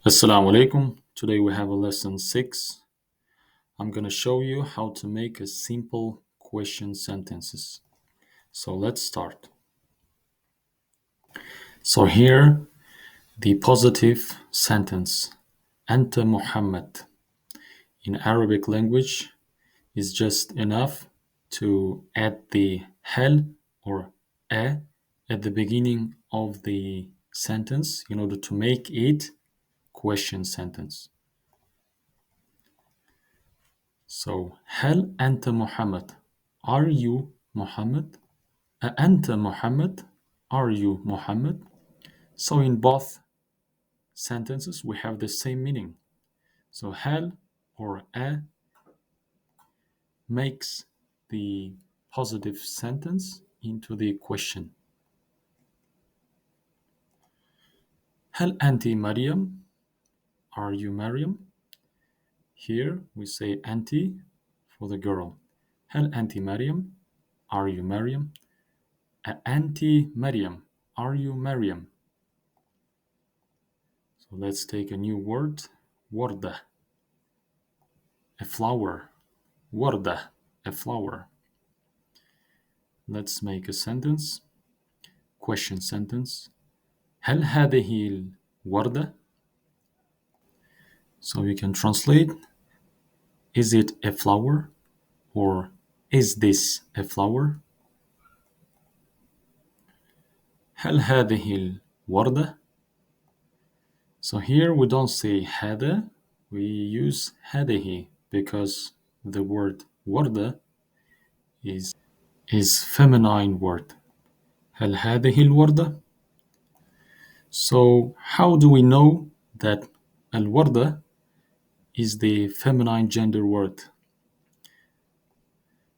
Assalamu alaikum. Today we have a lesson 6. I'm going to show you how to make a simple question sentences. So let's start. So here the positive sentence Anta Muhammad in Arabic language is just enough to add the hal or a at the beginning of the sentence in order to make it question sentence. So, هل أنت محمد? Are you Muhammad? أأنت محمد? Are you Muhammad? So, in both sentences, we have the same meaning. So, هل or a makes the positive sentence into the question. هل أنت مريم? Are you Maryam? Here we say أنت for the girl. هل أنت مريم? Are you Maryam? أأنت مريم? Are you Maryam? So let's take a new word. وردة, a flower. وردة, a flower. Let's make a sentence. Question sentence. هل هذه الوردة? So we can translate. Is it a flower? Or is this a flower? هل هذه الوردة? So here we don't say هذا, we use هذه because the word وردة is feminine word. هل هذه الوردة? So how do we know that الوردة is the feminine gender word?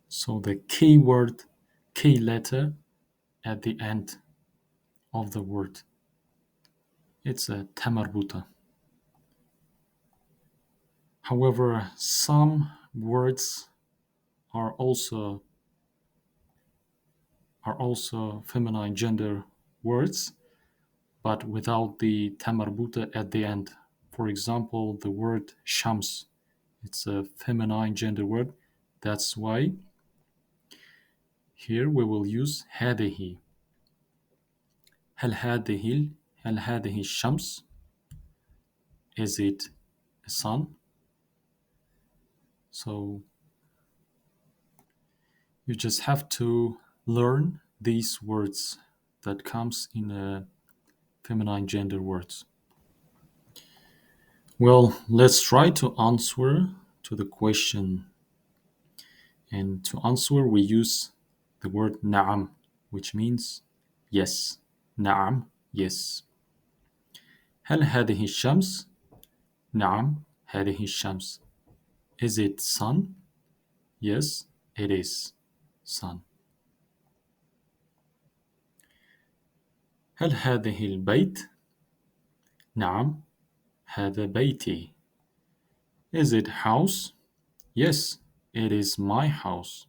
So the K word, K letter at the end of the word. It's a tamarbuta. However, some words are also feminine gender words, but without the tamarbuta at the end. For example, the word shams. It's a feminine gender word. That's why here we will use هذه. هل هذه الشمس? Is it a sun? So you just have to learn these words that comes in a feminine gender words. Well, let's try to answer to the question. And to answer, we use the word نعم, which means yes. نعم, yes. هل هذه الشمس? نعم, هذه الشمس. Is it sun? Yes, it is sun. هل هذه البيت؟ نعم، هذا بيتي. Is it house? Yes, it is my house.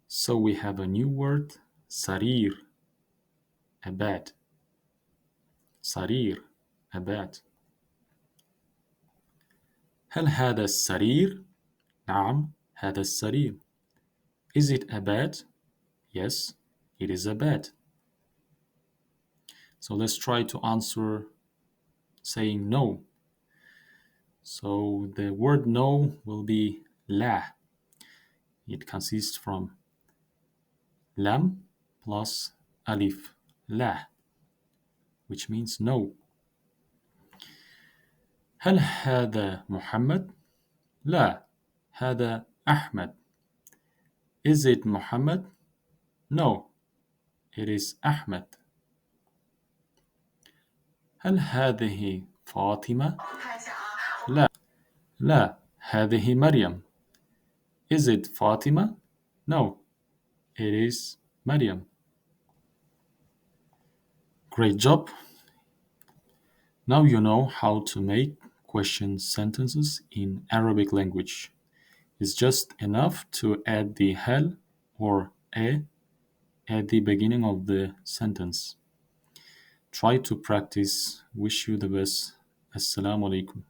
So we have a new word, sarir, a bed. sarir, a bed. هل هذا السرير؟ نعم، هذا السرير. Is it a bed? Yes, it is a bed. So let's try to answer saying no. So the word no will be لا. It consists from lam plus alif, لا, which means no. هل هذا محمد؟ لا، هذا أحمد. Is it Muhammad? No, it is Ahmed. هل هذه فاطمة؟ لا، لا، هذه مريم. Is it Fatima? No, it is Maryam. Great job. Now you know how to make question sentences in Arabic language. It's just enough to add the hal or a at the beginning of the sentence. try to practice. Wish you the best. Assalamu alaikum.